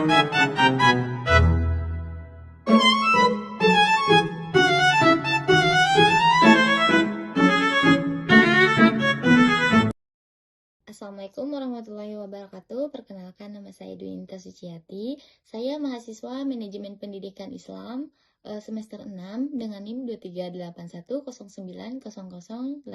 Assalamualaikum warahmatullahi wabarakatuh. Perkenalkan, nama saya Dwi Inta Suciati. Saya mahasiswa Manajemen Pendidikan Islam semester 6 dengan NIM 2381090089.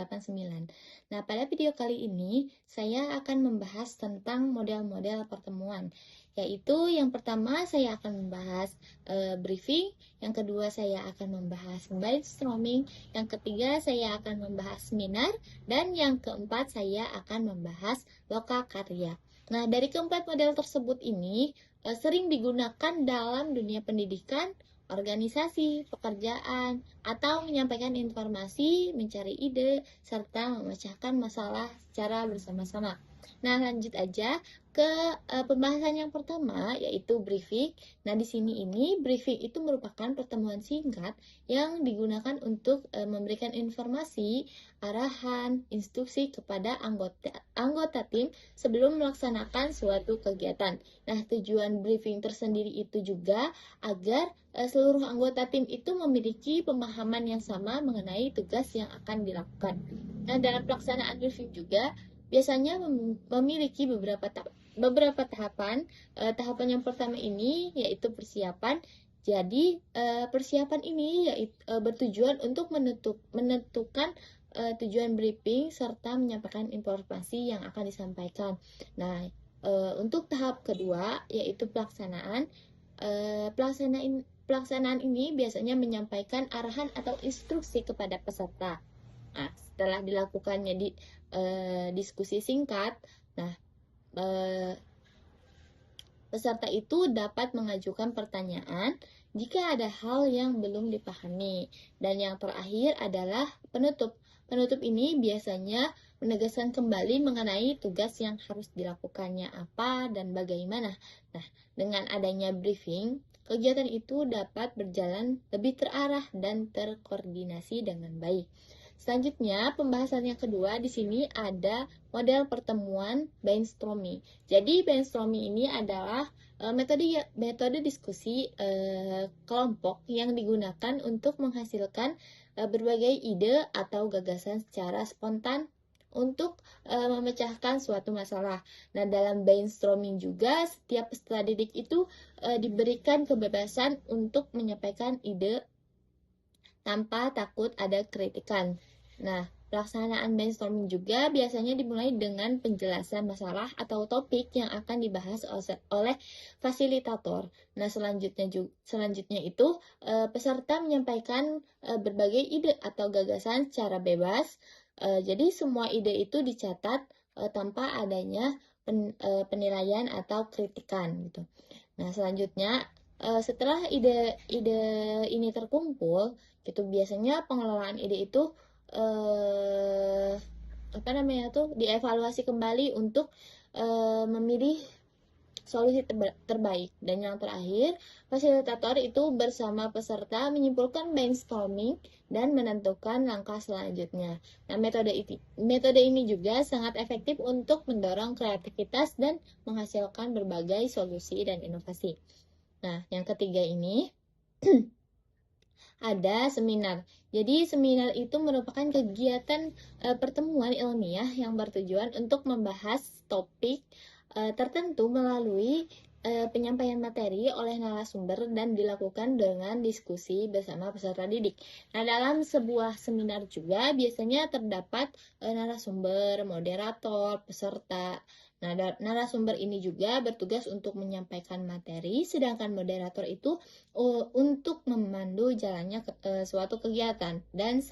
Nah, pada video kali ini saya akan membahas tentang model-model pertemuan, yaitu yang pertama saya akan membahas briefing, yang kedua saya akan membahas brainstorming, yang ketiga saya akan membahas seminar, dan yang keempat saya akan membahas lokakarya. Nah, dari keempat model tersebut ini sering digunakan dalam dunia pendidikan, organisasi, pekerjaan, atau menyampaikan informasi, mencari ide, serta memecahkan masalah secara bersama-sama. Nah, lanjut aja ke pembahasan yang pertama, yaitu briefing. Nah, di sini briefing itu merupakan pertemuan singkat yang digunakan untuk memberikan informasi, arahan, instruksi kepada anggota tim sebelum melaksanakan suatu kegiatan. Nah, tujuan briefing tersendiri itu juga agar seluruh anggota tim itu memiliki pemahaman yang sama mengenai tugas yang akan dilakukan. Nah, dalam pelaksanaan briefing juga biasanya memiliki beberapa tahapan. Tahapan yang pertama ini yaitu persiapan. Jadi, persiapan ini yaitu bertujuan untuk menentukan tujuan briefing serta menyampaikan informasi yang akan disampaikan. Nah, untuk tahap kedua yaitu pelaksanaan. Pelaksanaan ini biasanya menyampaikan arahan atau instruksi kepada peserta. Nah, setelah dilakukannya diskusi singkat, nah peserta itu dapat mengajukan pertanyaan jika ada hal yang belum dipahami. Dan yang terakhir adalah penutup. Penutup ini biasanya menegaskan kembali mengenai tugas yang harus dilakukannya apa dan bagaimana. Nah, dengan adanya briefing, kegiatan itu dapat berjalan lebih terarah dan terkoordinasi dengan baik. Selanjutnya, pembahasan yang kedua di sini ada model pertemuan brainstorming. Jadi, brainstorming ini adalah metode diskusi kelompok yang digunakan untuk menghasilkan berbagai ide atau gagasan secara spontan untuk memecahkan suatu masalah. Nah, dalam brainstorming juga setiap peserta didik itu diberikan kebebasan untuk menyampaikan ide tanpa takut ada kritikan. Nah, pelaksanaan brainstorming juga biasanya dimulai dengan penjelasan masalah atau topik yang akan dibahas oleh fasilitator. Nah, selanjutnya itu peserta menyampaikan berbagai ide atau gagasan secara bebas. Jadi semua ide itu dicatat tanpa adanya penilaian atau kritikan gitu. Nah, selanjutnya setelah ide-ide ini terkumpul, gitu biasanya pengelolaan ide itu dievaluasi kembali untuk memilih solusi terbaik. Dan yang terakhir, fasilitator itu bersama peserta menyimpulkan brainstorming dan menentukan langkah selanjutnya. Nah, metode ini juga sangat efektif untuk mendorong kreativitas dan menghasilkan berbagai solusi dan inovasi. Nah, yang ketiga ini ada seminar. Jadi, seminar itu merupakan kegiatan pertemuan ilmiah yang bertujuan untuk membahas topik tertentu melalui penyampaian materi oleh narasumber dan dilakukan dengan diskusi bersama peserta didik. Nah, dalam sebuah seminar juga biasanya terdapat narasumber, moderator, peserta. Nah, narasumber ini juga bertugas untuk menyampaikan materi, sedangkan moderator itu untuk memandu jalannya suatu kegiatan, dan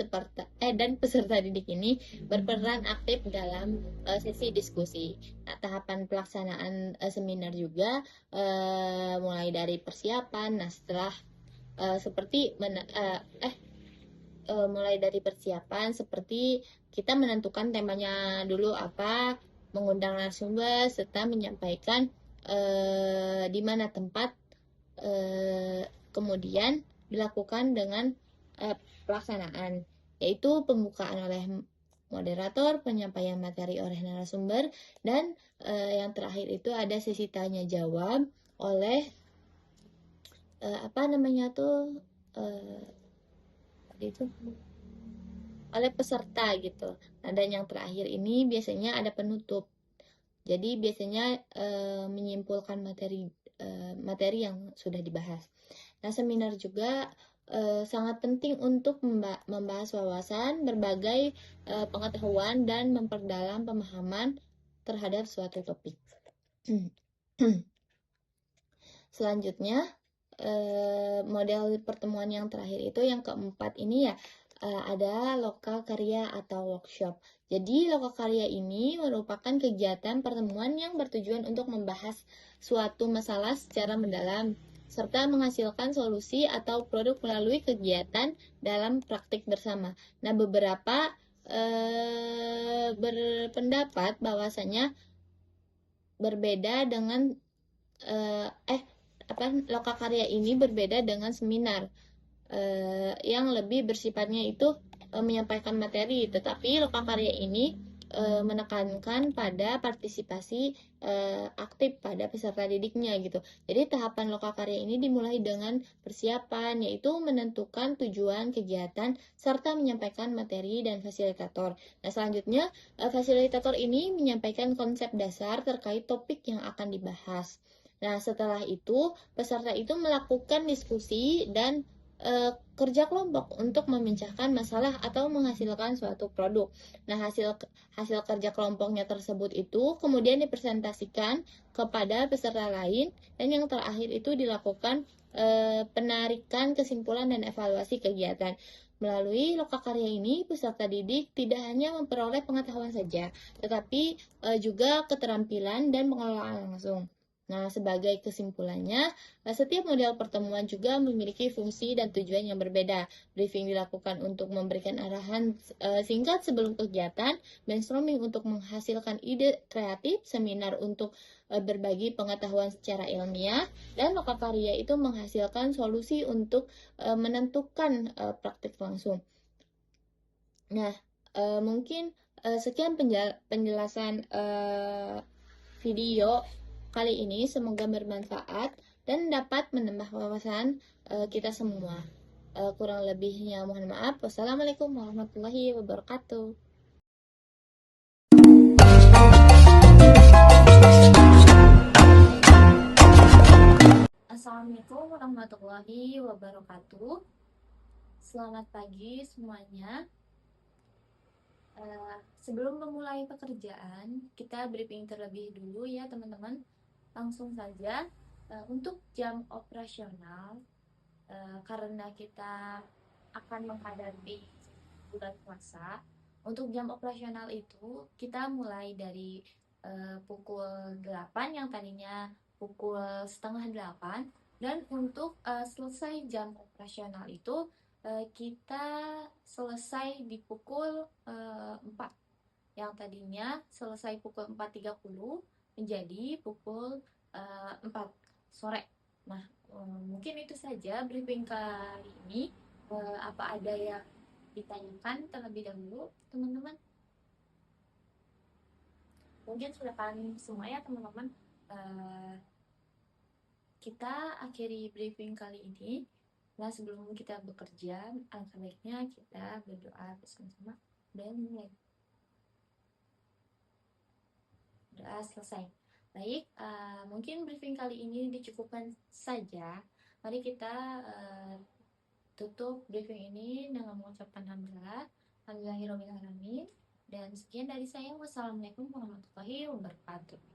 peserta didik ini berperan aktif dalam sesi diskusi. Nah, tahapan pelaksanaan seminar juga mulai dari persiapan. Nah, setelah mulai dari persiapan seperti kita menentukan temanya dulu apa, mengundang narasumber serta menyampaikan di mana tempat, kemudian dilakukan dengan pelaksanaan, yaitu pembukaan oleh moderator, penyampaian materi oleh narasumber, dan yang terakhir itu ada sesi tanya jawab oleh oleh peserta gitu. Nah, dan yang terakhir ini biasanya ada penutup. Jadi biasanya menyimpulkan materi yang sudah dibahas. Nah, seminar juga sangat penting untuk membahas wawasan, berbagai pengetahuan, dan memperdalam pemahaman terhadap suatu topik. Selanjutnya, model pertemuan yang terakhir itu yang keempat ini ya, ada lokal karya atau workshop. Jadi lokal karya ini merupakan kegiatan pertemuan yang bertujuan untuk membahas suatu masalah secara mendalam serta menghasilkan solusi atau produk melalui kegiatan dalam praktik bersama. Nah, beberapa berpendapat bahwasanya berbeda dengan lokal karya ini berbeda dengan seminar yang lebih bersifatnya itu menyampaikan materi, tetapi lokal karya ini menekankan pada partisipasi aktif pada peserta didiknya gitu. Jadi tahapan lokal karya ini dimulai dengan persiapan, yaitu menentukan tujuan kegiatan serta menyampaikan materi dan fasilitator. Nah, selanjutnya fasilitator ini menyampaikan konsep dasar terkait topik yang akan dibahas. Nah, setelah itu peserta itu melakukan diskusi dan kerja kelompok untuk memecahkan masalah atau menghasilkan suatu produk. Nah, hasil kerja kelompoknya tersebut itu kemudian dipresentasikan kepada peserta lain, dan yang terakhir itu dilakukan penarikan kesimpulan dan evaluasi kegiatan. Melalui lokal karya ini, peserta didik tidak hanya memperoleh pengetahuan saja, tetapi juga keterampilan dan pengelolaan langsung. Nah, sebagai kesimpulannya, setiap model pertemuan juga memiliki fungsi dan tujuan yang berbeda. Briefing dilakukan untuk memberikan arahan singkat sebelum kegiatan, brainstorming untuk menghasilkan ide kreatif, seminar untuk berbagi pengetahuan secara ilmiah, dan lokal karya itu menghasilkan solusi untuk menentukan praktik langsung. Nah, mungkin sekian penjelasan video kali ini, semoga bermanfaat dan dapat menambah wawasan kita semua. Kurang lebihnya mohon maaf. Wassalamualaikum warahmatullahi wabarakatuh. Assalamualaikum warahmatullahi wabarakatuh. Selamat pagi semuanya. Sebelum memulai pekerjaan, kita briefing terlebih dulu ya teman-teman. Langsung saja, untuk jam operasional, karena kita akan menghadapi bulan puasa, untuk jam operasional itu kita mulai dari pukul 8 yang tadinya pukul setengah 8, dan untuk selesai jam operasional itu kita selesai di pukul 4, yang tadinya selesai pukul 4.30 menjadi pukul 4 sore. Nah, mungkin itu saja briefing kali ini. Apa ada yang ditanyakan terlebih dahulu, teman-teman? Mungkin sudah paham semua ya, teman-teman. Kita akhiri briefing kali ini. Nah, sebelum kita bekerja, alangkah baiknya kita berdoa bersama-sama dan mulai. Doa selesai. Baik, mungkin briefing kali ini dicukupkan saja. Mari kita tutup briefing ini dengan mengucapkan alhamdulillah, alhamdulillahirobbilalamin. Dan sekian dari saya. Wassalamualaikum warahmatullahi wabarakatuh.